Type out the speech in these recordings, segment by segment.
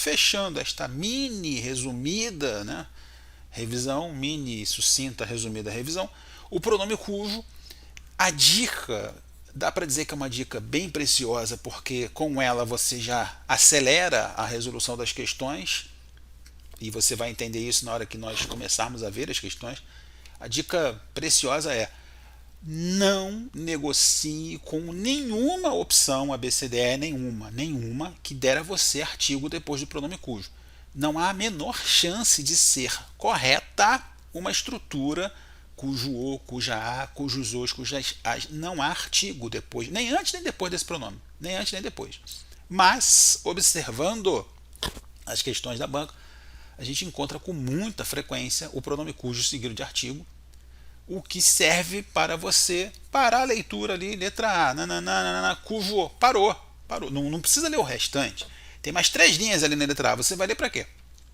fechando esta mini resumida, né, revisão, mini sucinta resumida revisão, o pronome cujo, a dica, dá para dizer que é uma dica bem preciosa, porque com ela você já acelera a resolução das questões, e você vai entender isso na hora que nós começarmos a ver as questões. A dica preciosa é: não negocie com nenhuma opção ABCDE, nenhuma que der a você artigo depois do pronome cujo. Não há a menor chance de ser correta uma estrutura cujo o, cuja a, cujos os, cujas as. Não há artigo depois, nem antes nem depois desse pronome, nem antes nem depois. Mas, observando as questões da banca, a gente encontra com muita frequência o pronome cujo seguido de artigo, o que serve para você parar a leitura ali, letra A, nananana, cujo, parou. Não precisa ler o restante. Tem mais 3 linhas ali na letra A, você vai ler para quê?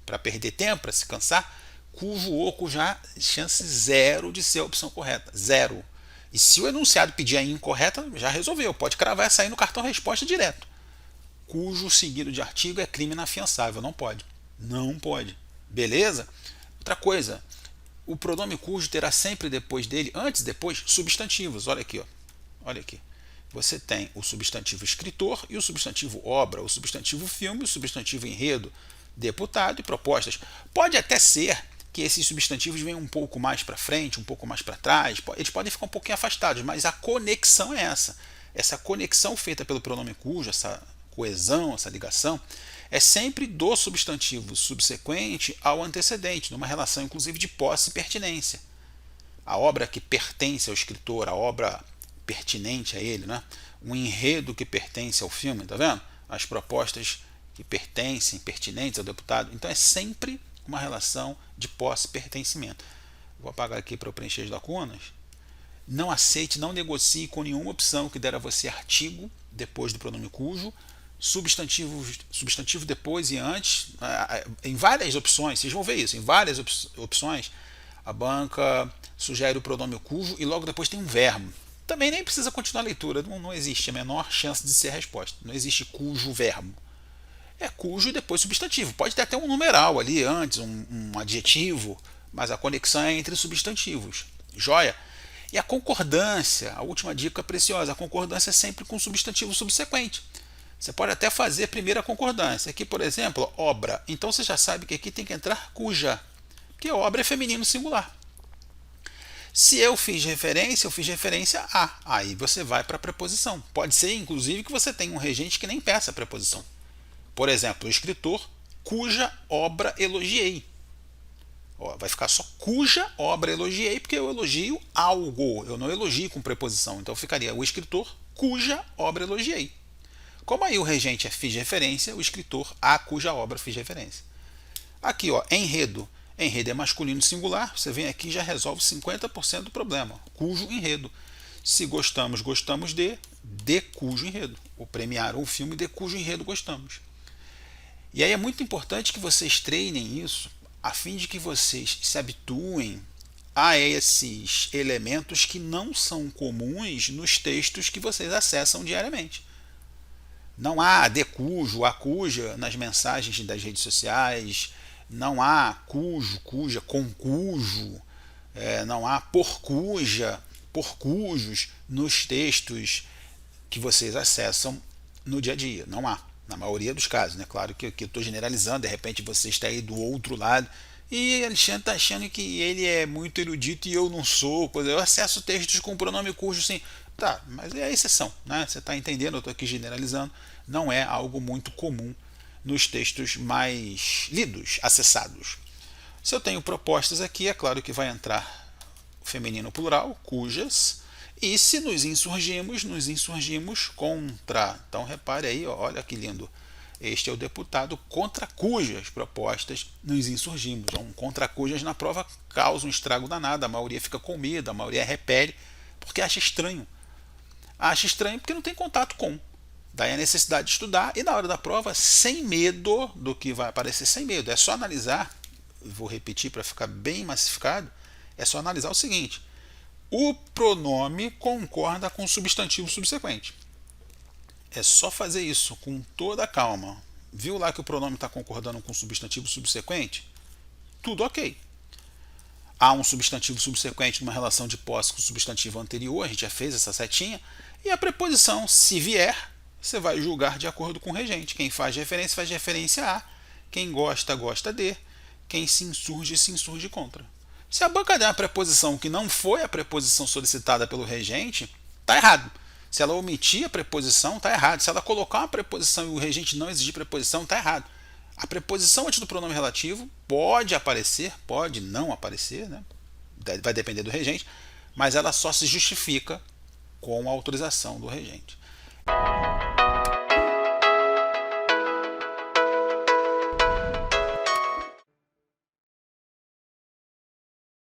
Para perder tempo, para se cansar? Cujo ou cuja A, chance zero de ser a opção correta, zero. E se o enunciado pedir a incorreta, já resolveu, pode cravar essa aí no cartão resposta direto. Cujo seguido de artigo é crime inafiançável, não pode. Não pode. Beleza? Outra coisa, o pronome cujo terá sempre depois dele, antes e depois, substantivos. Olha aqui, ó. Olha aqui. Você tem o substantivo escritor e o substantivo obra, o substantivo filme, o substantivo enredo, deputado e propostas. Pode até ser que esses substantivos venham um pouco mais para frente, um pouco mais para trás, eles podem ficar um pouquinho afastados, mas a conexão é essa. Essa conexão feita pelo pronome cujo, essa coesão, essa ligação, é sempre do substantivo subsequente ao antecedente, numa relação inclusive de posse e pertinência. A obra que pertence ao escritor, a obra pertinente a ele, né? Um enredo que pertence ao filme, tá vendo? As propostas que pertencem, pertinentes ao deputado. Então é sempre uma relação de posse e pertencimento. Vou apagar aqui para eu preencher as lacunas. Não aceite, não negocie com nenhuma opção que der a você artigo depois do pronome cujo, substantivo depois e antes, em várias opções, vocês vão ver isso, em várias opções, a banca sugere o pronome cujo e logo depois tem um verbo. Também nem precisa continuar a leitura, não existe a menor chance de ser a resposta, não existe cujo verbo. É cujo e depois substantivo, pode ter até um numeral ali antes, um adjetivo, mas a conexão é entre substantivos. Joia? E a concordância, a última dica preciosa, a concordância é sempre com o substantivo subsequente. Você pode até fazer primeiro a concordância. Aqui, por exemplo, obra. Então você já sabe que aqui tem que entrar cuja, porque obra é feminino singular. Se eu fiz referência a. Aí você vai para a preposição. Pode ser, inclusive, que você tenha um regente que nem peça a preposição. Por exemplo, o escritor cuja obra elogiei. Ó, vai ficar só cuja obra elogiei, porque eu elogio algo. Eu não elogio com preposição. Então ficaria o escritor cuja obra elogiei. Como aí o regente é fiz referência, o escritor a cuja obra fiz referência. Aqui, ó, enredo. Enredo é masculino singular, você vem aqui e já resolve 50% do problema. Cujo enredo. Se gostamos, gostamos de cujo enredo. Ou premiar um filme de cujo enredo gostamos. E aí é muito importante que vocês treinem isso, a fim de que vocês se habituem a esses elementos que não são comuns nos textos que vocês acessam diariamente. Não há de cujo, a cuja nas mensagens das redes sociais, não há cujo, cuja, com cujo, não há por cuja, por cujos nos textos que vocês acessam no dia a dia. Não há, na maioria dos casos, né? Claro que eu estou generalizando, de repente você está aí do outro lado e Alexandre está achando que ele é muito erudito e eu não sou. Eu acesso textos com pronome cujo, sim. Tá, mas é a exceção, né? Você está entendendo? Eu estou aqui generalizando. Não é algo muito comum nos textos mais lidos, acessados. Se eu tenho propostas aqui, é claro que vai entrar o feminino plural, cujas, e se nos insurgimos contra. Então repare aí, ó, olha que lindo. Este é o deputado contra cujas propostas nos insurgimos. Então, contra cujas na prova causa um estrago danado, a maioria fica com medo, a maioria repele, porque acha estranho. Acha estranho porque não tem contato com. Daí a necessidade de estudar e na hora da prova, sem medo do que vai aparecer, sem medo. É só analisar, vou repetir para ficar bem massificado, é só analisar o seguinte: o pronome concorda com o substantivo subsequente. É só fazer isso com toda a calma. Viu lá que o pronome está concordando com o substantivo subsequente? Tudo ok. Há um substantivo subsequente numa relação de posse com o substantivo anterior, a gente já fez essa setinha, e a preposição, se vier, você vai julgar de acordo com o regente. Quem faz referência a, quem gosta, gosta de, quem se insurge contra. Se a banca der uma preposição que não foi a preposição solicitada pelo regente, está errado. Se ela omitir a preposição, está errado. Se ela colocar uma preposição e o regente não exigir preposição, está errado. A preposição antes do pronome relativo pode aparecer, pode não aparecer, né? Vai depender do regente, mas ela só se justifica com a autorização do regente.